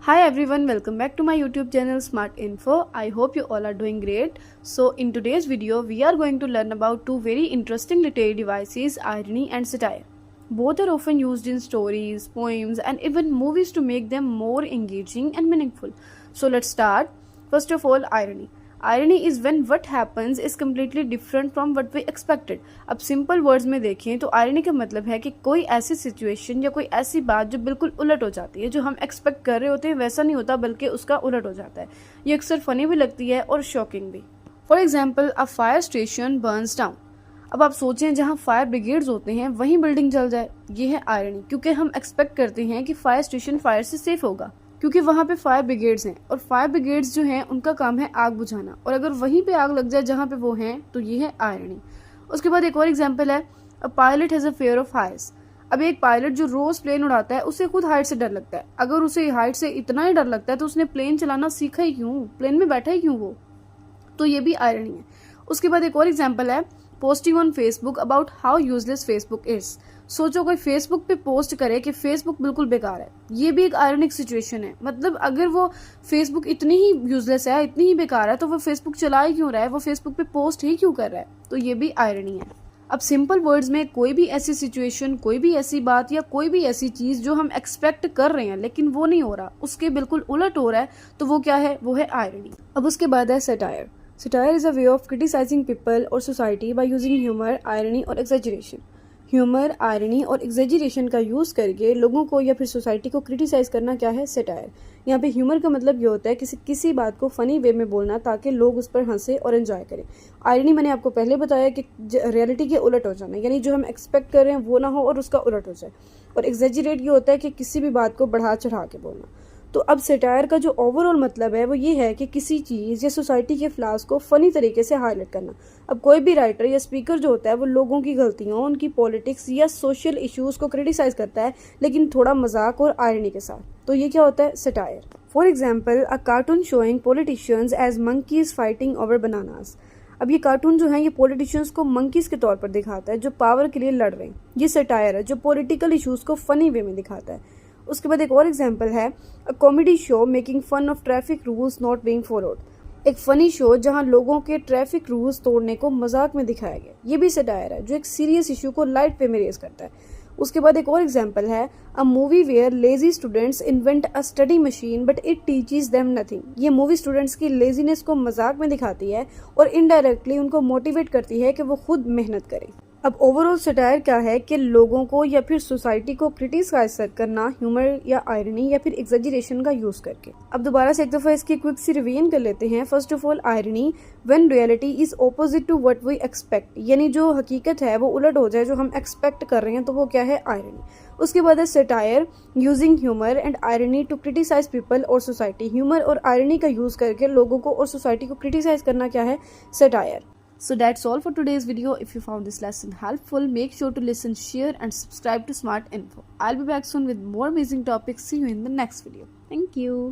Hi everyone, welcome back to my YouTube channel Smart Info. I hope you all are doing great. So in today's video, we are going to learn about two very interesting literary devices, irony and satire. Both are often used in stories, poems and even movies to make them more engaging and meaningful. So let's start. First of all, irony. Irony is when what happens is completely different from what we expected. अब simple words में देखें तो irony का मतलब है कि कोई ऐसी सिचुएशन या कोई ऐसी बात जो बिल्कुल उलट हो जाती है, जो हम एक्सपेक्ट कर रहे होते हैं वैसा नहीं होता बल्कि उसका उलट हो जाता है। ये अक्सर फनी भी लगती है और शॉकिंग भी। For example, a fire station Burns down. अब आप सोचें जहाँ फायर ब्रिगेड्स होते हैं वहीं बिल्डिंग जल जाए, ये है आयरनी, क्योंकि हम एक्सपेक्ट करते हैं कि फायर स्टेशन फायर से सेफ होगा क्योंकि वहाँ पे फायर ब्रिगेड्स हैं और फायर ब्रिगेड्स जो हैं उनका काम है आग बुझाना, और अगर वहीं पे आग लग जाए जहाँ पे वो हैं तो ये है आयरनी। उसके बाद एक और एग्जांपल है, a pilot has a fear of Heights. अब एक पायलट जो रोज प्लेन उड़ाता है उसे खुद हाइट से डर लगता है। अगर उसे हाइट से इतना ही डर लगता है तो उसने प्लेन चलाना सीखा ही क्यों, प्लेन में बैठा ही क्यों वो, तो ये भी आयरनी है। उसके बाद एक और एग्जाम्पल है, posting on Facebook about how useless Facebook is. सोचो कोई फेसबुक पे पोस्ट करे कि फेसबुक बिल्कुल बेकार है, ये भी एक आयरनिक सिचुएशन है। मतलब अगर वो फेसबुक इतनी ही यूजलेस है, इतनी ही बेकार है, तो वो फेसबुक चला ही क्यों रहा है, वो फेसबुक पे पोस्ट ही क्यों कर रहा है, तो ये भी आयरनी है। अब सिंपल वर्ड्स में कोई भी ऐसी सिचुएशन, कोई भी ऐसी बात या कोई भी ऐसी चीज जो हम एक्सपेक्ट कर रहे हैं लेकिन वो नहीं हो रहा, उसके बिल्कुल उलट हो रहा है, तो वो क्या है, वो है आयरनी। अब उसके बाद है satire. Satire is a way of criticizing people or society by using humor, irony और exaggeration. ह्यूमर, आयरनी और एग्जेजरेशन का यूज़ करके लोगों को या फिर सोसाइटी को क्रिटिसाइज करना क्या है, सटायर। यहाँ पे ह्यूमर का मतलब ये होता है किसी बात को फनी वे में बोलना ताकि लोग उस पर हंसे और एंजॉय करें। आयरनी मैंने आपको पहले बताया कि रियलिटी के उलट हो जाना, यानी जो हम एक्सपेक्ट कर रहे हैं वो ना हो और उसका उलट हो जाए। और एग्जेजरेट ये होता है कि किसी भी बात को बढ़ा चढ़ा के बोलना। तो अब सटायर का जो ओवरऑल मतलब है वो ये है कि किसी चीज़ या सोसाइटी के फ्लॉज को फनी तरीके से हाईलाइट करना। अब कोई भी राइटर या स्पीकर जो होता है वो लोगों की गलतियों, उनकी पॉलिटिक्स या सोशल इश्यूज़ को क्रिटिसाइज करता है लेकिन थोड़ा मजाक और आयरनी के साथ, तो ये क्या होता है, satire. For example, a cartoon showing politicians as monkeys fighting over bananas. अब ये कार्टून जो है ये पॉलिटिशियंस को मंकीज के तौर पर दिखाता है जो पावर के लिए लड़ रहे हैं। ये सटायर है जो पॉलिटिकल इश्यूज़ को फनी वे में दिखाता है। उसके बाद एक और एग्जांपल है, a comedy show making fun of traffic rules not being followed. एक फनी शो जहां लोगों के ट्रैफिक रूल्स तोड़ने को मजाक में दिखाया गया, ये भी सटायर है जो एक सीरियस इशू को लाइट वे में रेज करता है। उसके बाद एक और एग्जांपल है, a movie where lazy students invent a study machine but it teaches them nothing. ये मूवी स्टूडेंट्स की लेजीनेस को मजाक में दिखाती है और इनडायरेक्टली उनको मोटिवेट करती है कि वो खुद मेहनत करें। अब ओवरऑल सटायर क्या है कि लोगों को या फिर सोसाइटी को क्रिटिसाइज करना ह्यूमर या आयरनी या फिर एग्जेजरेशन का यूज करके। अब दोबारा से एक दफा इसकी क्विक सी रिवीजन कर लेते हैं। First of all, irony when reality is opposite to what we expect, यानी जो हकीकत है वो उलट हो जाए जो हम एक्सपेक्ट कर रहे हैं, तो वो क्या है, आयरनी। उसके बाद है satire, using humour and irony to criticise people और सोसाइटी। ह्यूमर और आयरनी का यूज करके लोगों को और सोसाइटी को क्रिटिसाइज करना क्या है, satire. So that's all for today's video. If you found this lesson helpful, make sure to listen, share and subscribe to Smart Info. I'll be back soon with more amazing topics. See you in the next video. Thank you.